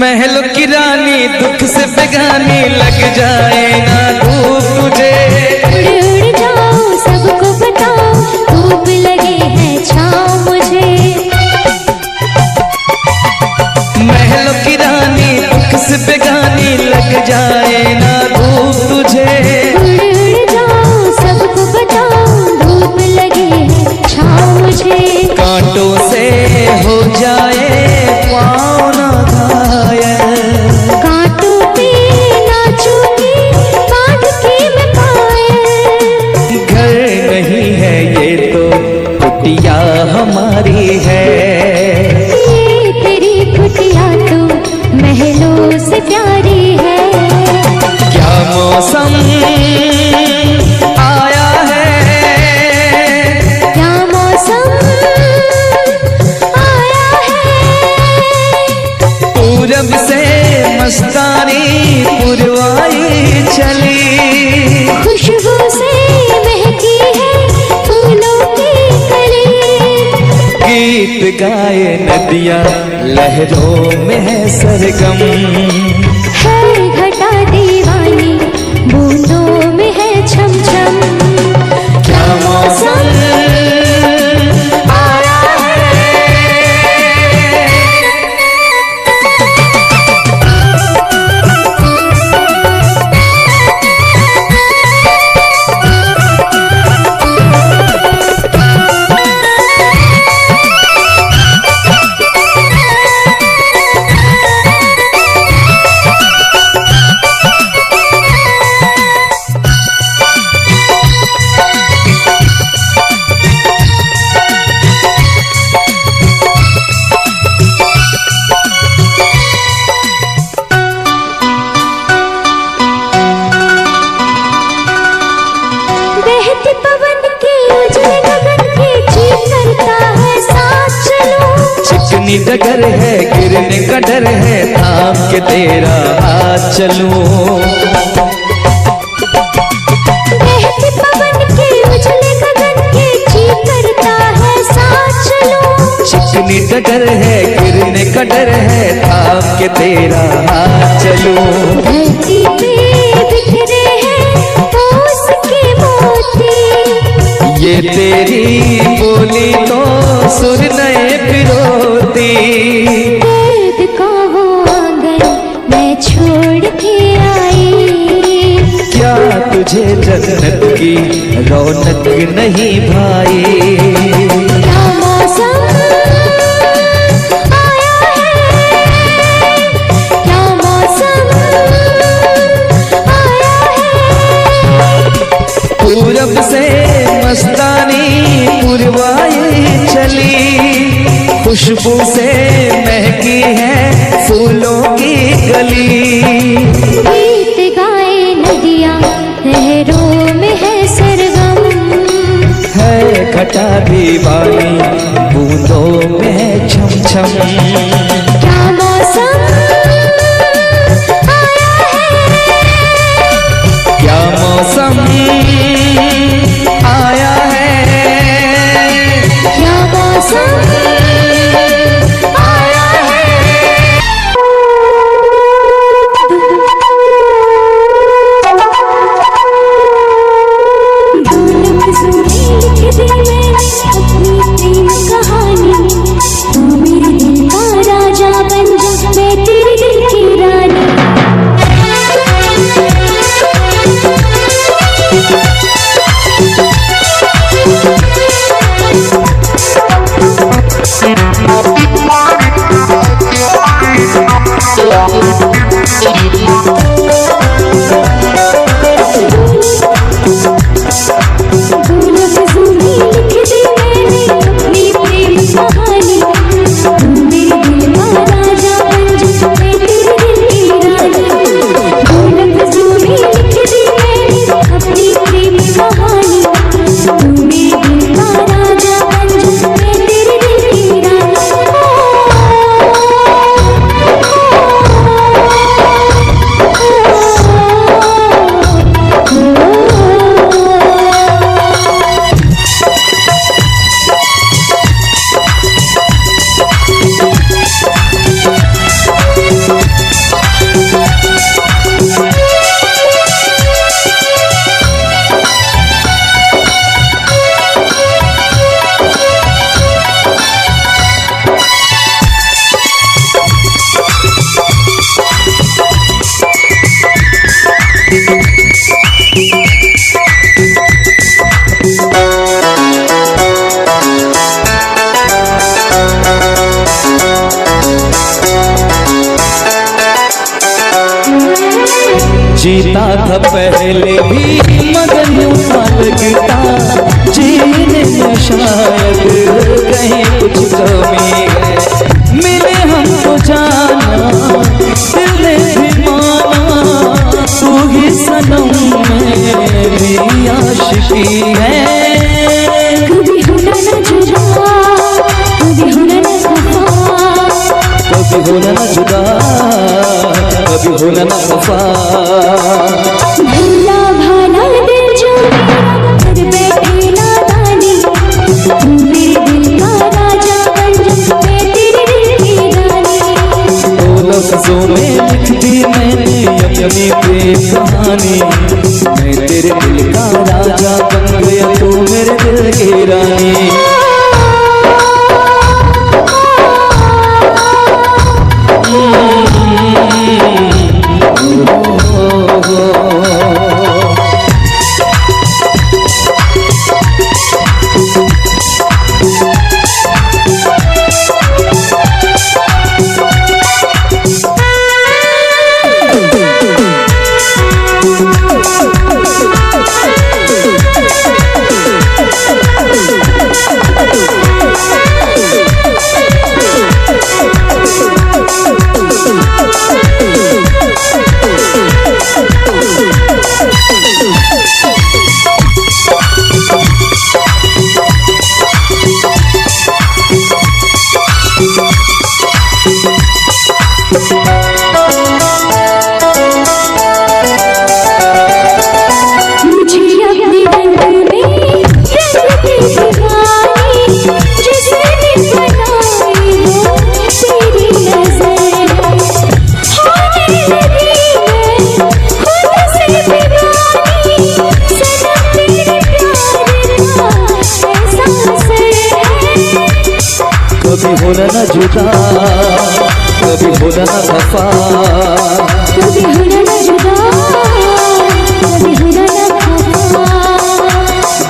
महलों की रानी दुख से बेगानी लग जाए ना धूप तुझे। उड़ उड़ जाओ सबको बताओ धूप लगे है छाँव मुझे। महलों की रानी दुख से बेगानी लग जाए ना धूप तुझे। उड़ उड़ जाओ सबको बताओ धूप लगे है छाँव मुझे। कांटों से हो जाए पाँव ना घायल, कांटों पे नाचूंगी बांध के मैं पायल। घर नहीं है ये तो कुटिया हमारी है। ये तेरी कुटिया तो महलों से प्यारी है। क्या मौसम आया है, क्या मौसम आया है। पूरब से मस्तानी पुरवाई चली। खुशबू से महकी है फूलों की कली। गीत गाए नदियाँ लहरों में है सरगम। है घटा दीवानी बूंदों में है छम छम। क्या मौसम आया है। बहते पवन के उजले गगन के जी करता है साथ चलो। चिकनी डगर है गिरने का डर है थाम के तेरा हाथ चलूं। बहते पवन के उजले गगन के जी करता है साथ चलो। चिकनी डगर है गिरने का डर है थाम के तेरा हाथ चलूं। धरती पे बिखरे हैं ओस के मोती। ये तेरी बोली तो सुर नए पिरोती। दर्द का वो आंगन मैं छोड़ के आई। क्या तुझे जन्नत की रौनक नहीं भाई। क्या मौसम आया है। क्या मौसम आया है। पूरब से मस्तानी पुरवाई चली। खुशबू से महकी है फूलों की गली। गीत गाए नदियाँ लहरों में है सरगम। है घटा दीवानी बूंदों में है छम छम। क्या मौसम आया है। क्या मौसम आया है। क्या मौसम आया है। दो लफ्ज़ों में लिख दी मैंने अपनी पहले भी मगर यूं सा लगता जीने में शायद कहीं कुछ कमी है। मिले हमको जाना दिल ने भी माना, तू ही सनम मेरी आशिकी है। कभी होना न जुदा, कभी होना न खफा, कभी होना न जुदा, कभी होना न खफा। भला भाला दिल जो मेरा कर बैठे नादानी, तू मेरे दिल का राजा बन जा, मैं तेरे दिल की रानी। दो लफ्जों में लिख दी मैंने अपनी प्रेम कहानी, मैं तेरे दिल का राजा बन गया, तू मेरे दिल की रानी। कभी होना न जुदा, कभी होना न खफा, कभी होना न जुदा, कभी होना न खफा।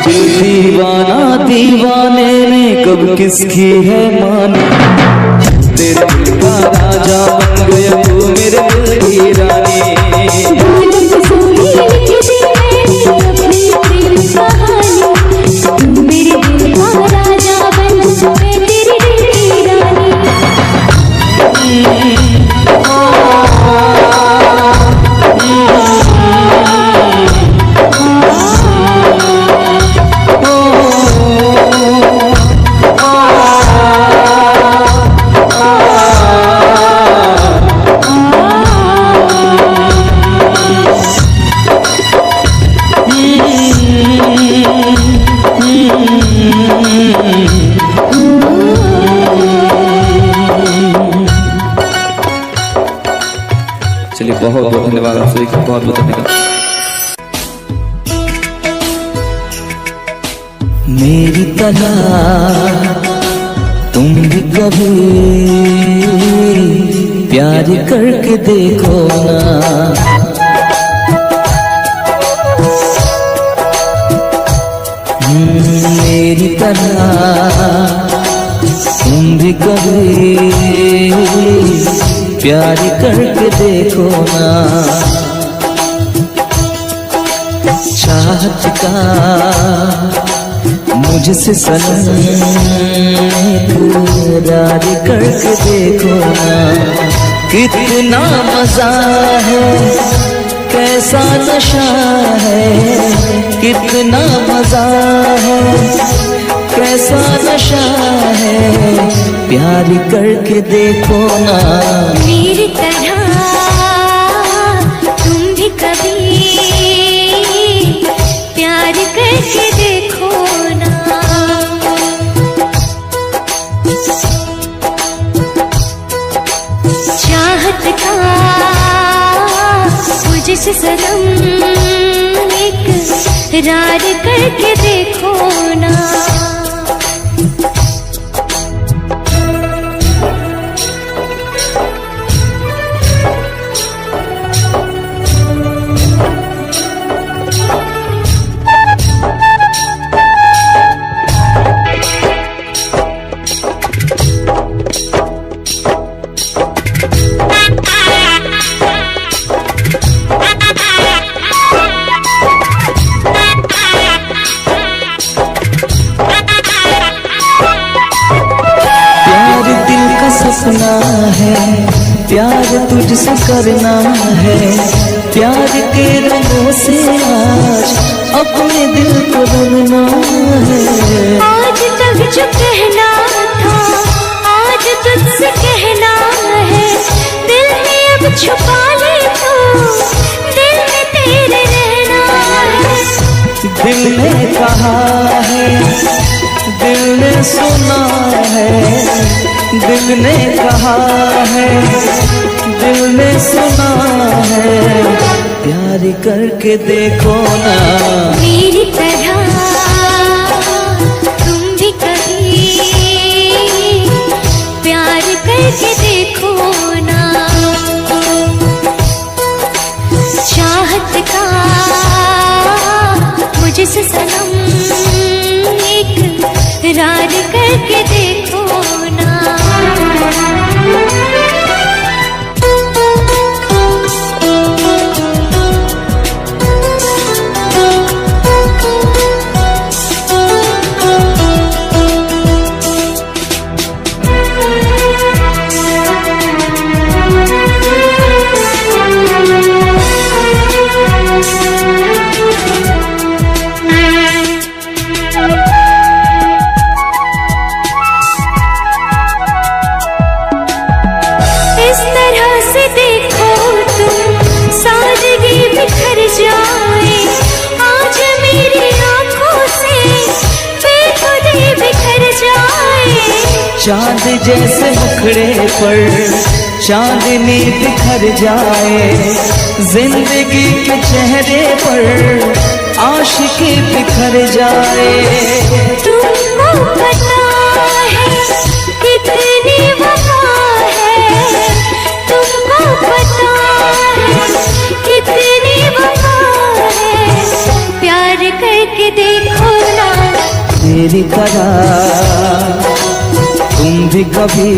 दिल दीवाना दीवाने ने कब किसकी है मानी, तेरे दिल का राजा बन गया, तू मेरे दिल की रानी। चलिए बहुत बहुत धन्यवाद आप सभी का, बहुत बहुत धन्यवाद। मेरी तरह तुम भी कभी प्यार करके देखो ना, मेरी तरह तुम भी कभी प्यार करके देखो ना। चाहत का मुझसे सनम इकरार करके देखो ना। कितना मजा है, कैसा नशा है, कितना मजा है, कैसा नशा है, प्यार करके देखो ना। मेरी तरह तुम भी कभी प्यार करके देखो ना। चाहत का मुझसे सनम इकरार करके देखो ना। सीखना है, प्यार तुझसे करना है, प्यार के रंगों से आज अपने दिल को रंगना है। आज तक जो कहना था आज तुझसे कहना है, दिल में अब छुपा ले तो दिल में तेरे रहना है। दिल ने कहा है, दिल ने सुना है, दिल ने कहा है, दिल ने सुना है, प्यार करके देखो ना मेरी तरह तुम भी कभी प्यार करके देखो ना। चाहत का मुझसे सनम इकरार करके देखो ना। इस तरह से देखो तुम सादगी बिखर जाए, आज मेरी आंखों से बेखुदी बिखर जाए। चांद जैसे मुखड़े पर चांदनी बिखर जाए, जिंदगी के चेहरे पर आशिकी बिखर जाए। तुमको पता है कितनी वफा है, तुमको पता है कितनी वफा है, प्यार करके देखो ना मेरी तरह तुम भी कभी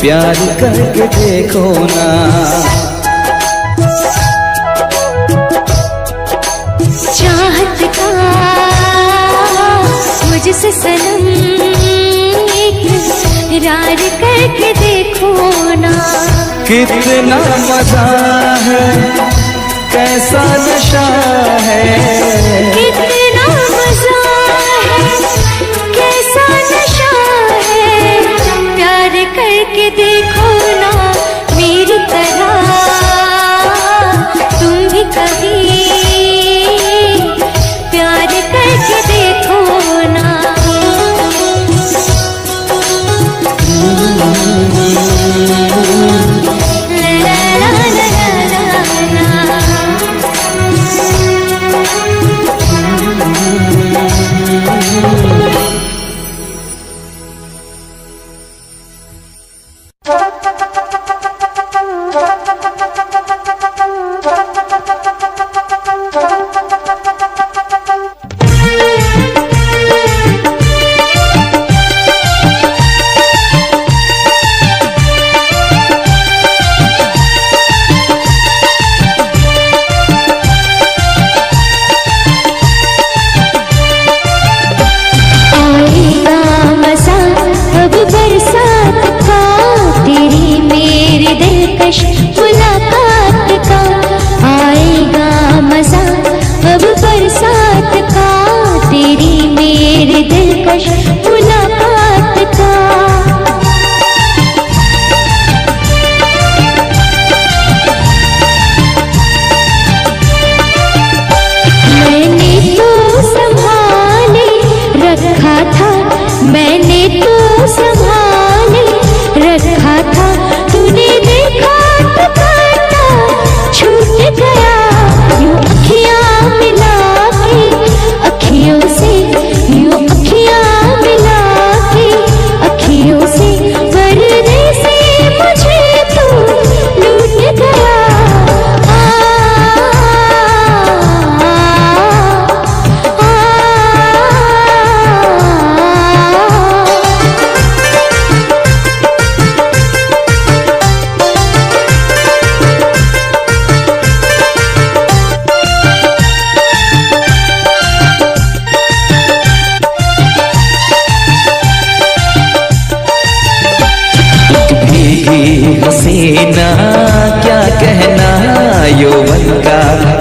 प्यार करके देखो ना। चाहत का मुझसे सनम इकरार करके देखो ना। कितना मजा है, कैसा नशा है, कितना मजा है, कैसा नशा है, प्यार करके देखो ना मेरी तरह तुम भी कभी प्यार करके देखो ना। ला ला ला ला ला ला।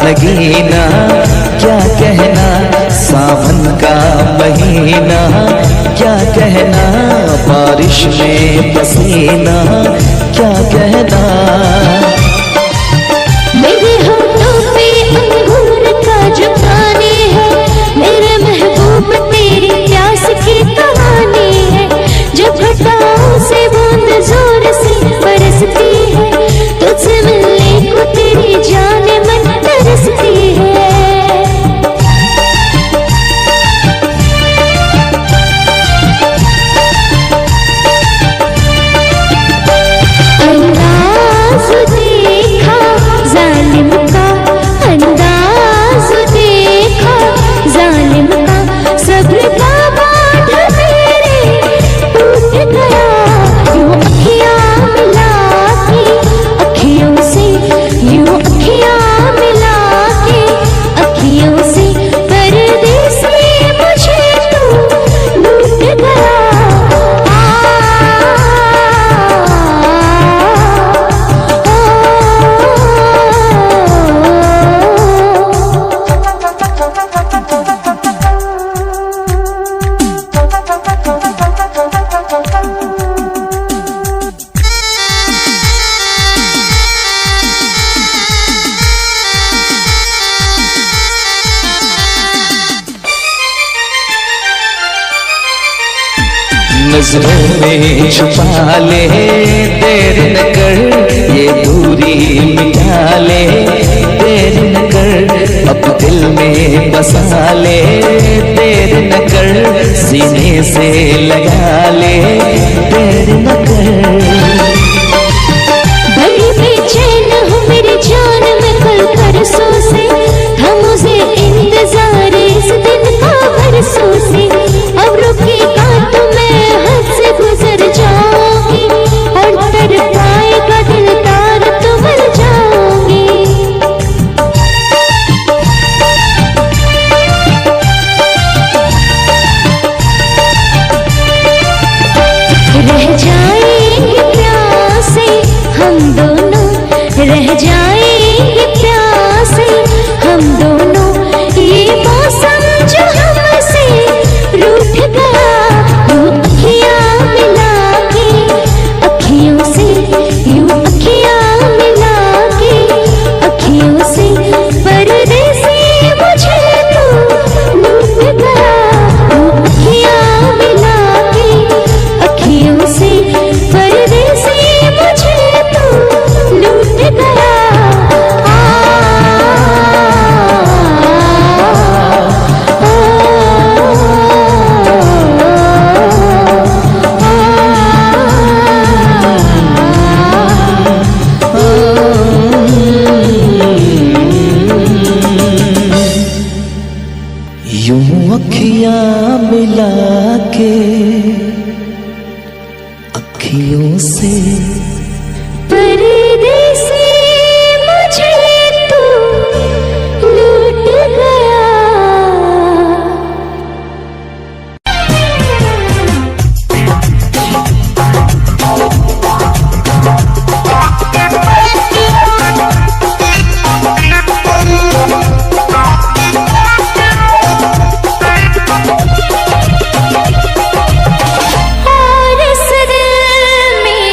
नगीना, क्या कहना सावन का महीना, क्या कहना बारिश में पसीना, क्या कहना। मेरे होठों पे अंगूर का जो पानी है, मेरे महबूब तेरी प्यास की कहानी है। जब घटाओं से बूंद जोर से बरसती है, तुझसे मिलने को तेरी जान मन तरसती है। अंदाज़ देखा जालिम का, अंदाज़ देखा जालिम का, सब्र का बांध मेरे टूट गया। यूं अखियां मिला के अखियों से, यूं अखियां मिला के अखियों से, परदेसी मुझे तू लूट गया। नजरों में छुपा ले, देर न कर ये दूरी मिटा ले, देर न कर अब दिल में बसा ले, देर न कर सीने से लगा ले, देर न कर। बड़ी बेचैन हूँ मेरी जान मैं कल परसों से, था मुझे इंतजार इस दिन का बरसों से। अब रुकेगा तो मैं हद से गुजर जाऊंगी, और तर पाएगा दिलदार तो मर जाऊंगी। रह जाएंगे प्यासे हम दोनों, रह जाएंगे प्यासे हम दोनों, ये मौसम जो हमसे रूठ गया। यूं अखियां मिला के अखियों से, यूं अखियां मिला के अखियों से, परदेसी मुझे तू लूट गया। यूं अखियां मिला के अखियों से, परदेसी मुझे तू लूट गया। यूं अखियां मिला के अखियों से, परदेसी मुझे तू लूट गया। और इस दिल में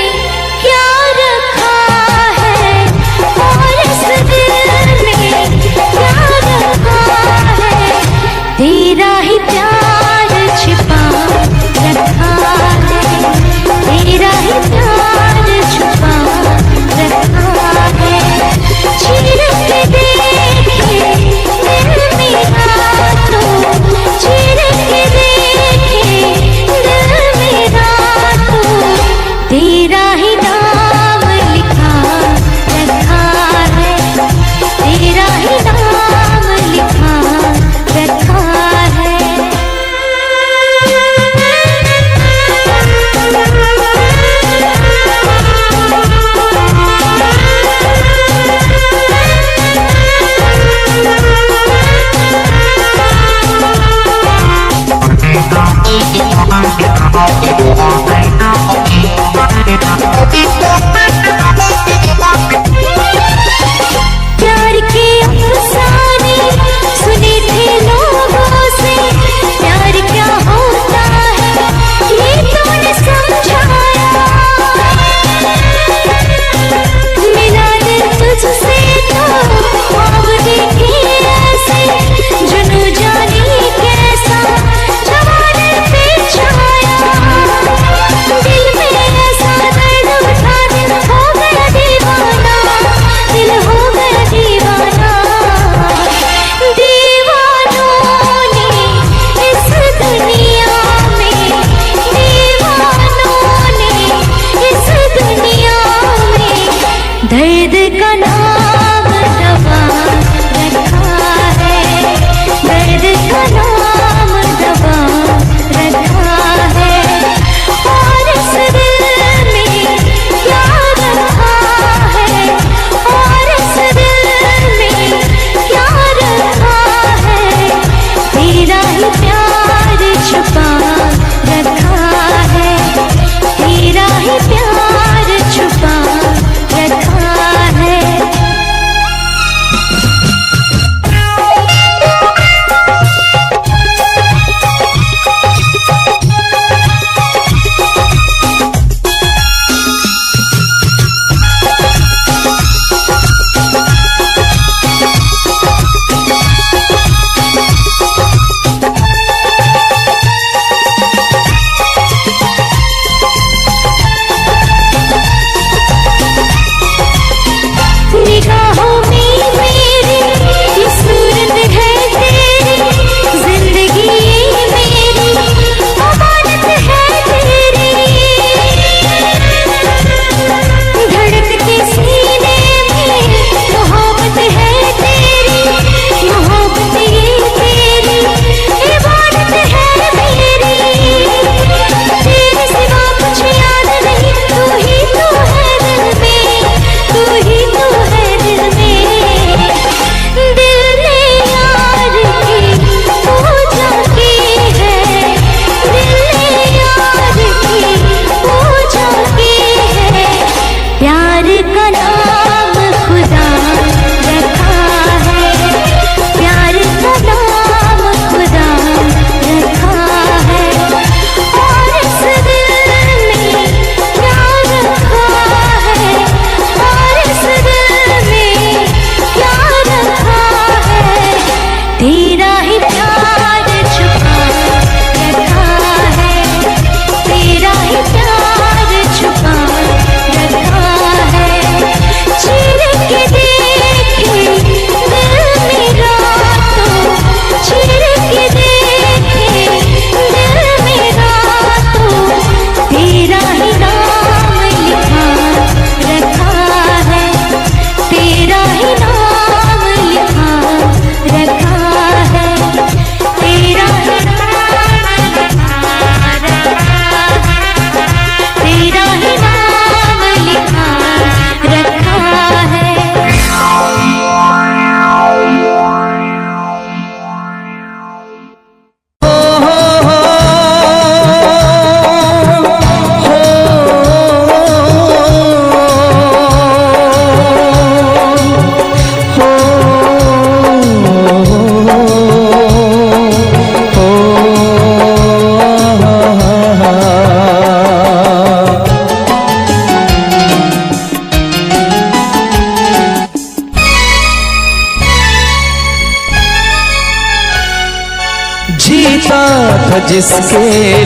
जीता था जिसके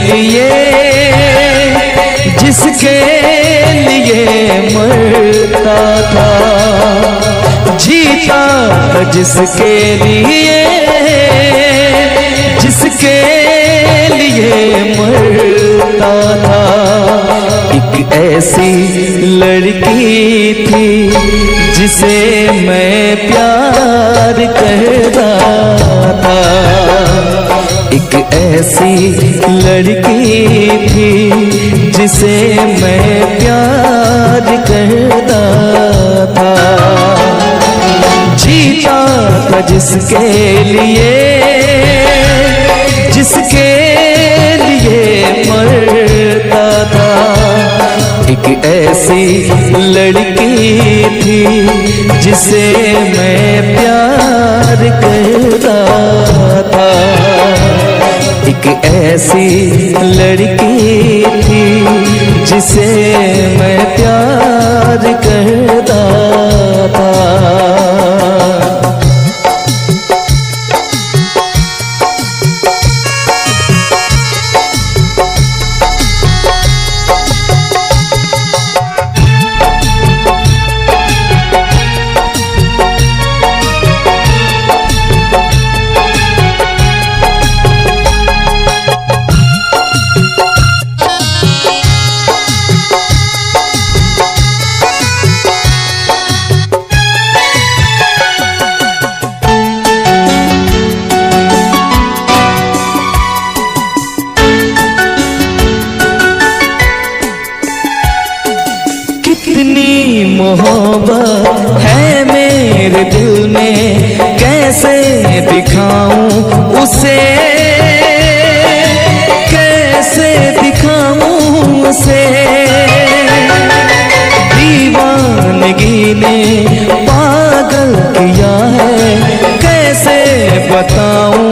लिए मरता था, जीता था जिसके लिए मरता था। एक ऐसी लड़की थी जिसे मैं प्यार करता था, एक ऐसी लड़की थी जिसे मैं प्यार करता था। जीता था जिसके लिए मरता था। एक ऐसी लड़की थी जिसे मैं प्यार करता था, एक ऐसी लड़की थी जिसे मैं प्यार करता था। मोहब्बत है मेरे दिल में, कैसे दिखाऊं उसे, कैसे दिखाऊं उसे। दीवानगी ने पागल किया है, कैसे बताऊं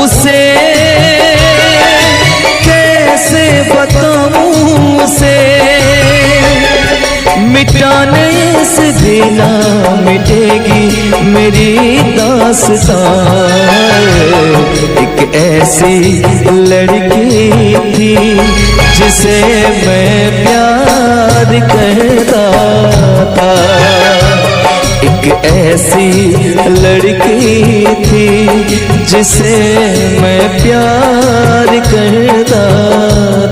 उसे, कैसे बताऊं उसे। मिटाने से भी ना मिटेगी मेरी दास्तां। एक ऐसी लड़की थी जिसे मैं प्यार करता था, एक ऐसी लड़की थी जिसे मैं प्यार करता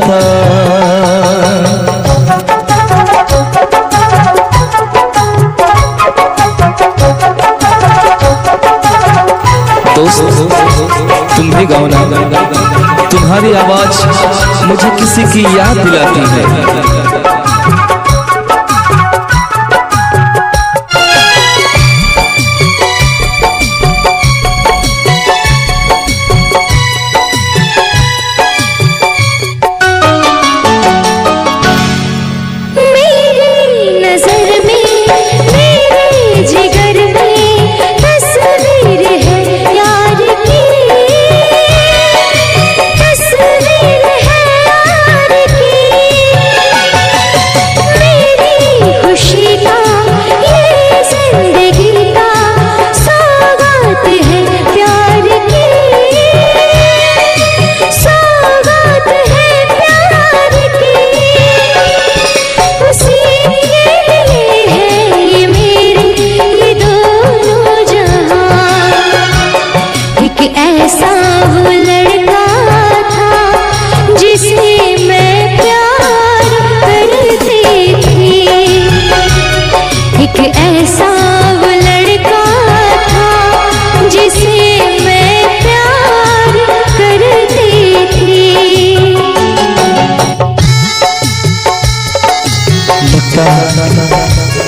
था। दोस्त तुम भी गाओ ना, तुम्हारी आवाज मुझे किसी की याद दिलाती है।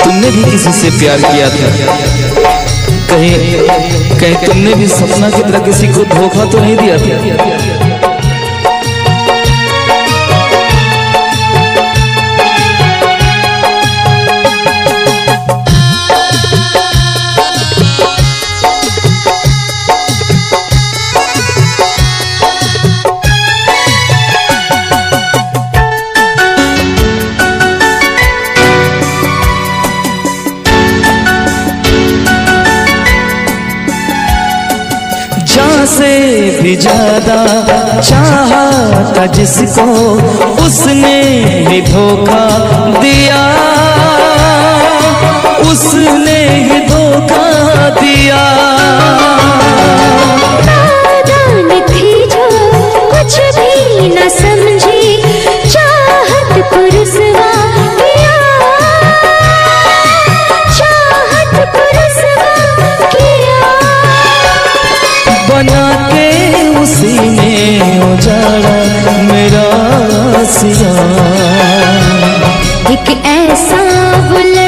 तुमने भी किसी से प्यार किया था, कहीं तुमने भी सपना की तरह किसी को धोखा तो नहीं दिया था? से भी ज्यादा चाहा था जिसको, उसने ही धोखा दिया, उसने ही धोखा दिया। नादान थी जो कुछ भी न समझी, चाहत को रुसवा किया, चाहत को रुसवा किया। बना के उसी ने उजाड़ा मेरा सिया। एक ऐसा बुलंद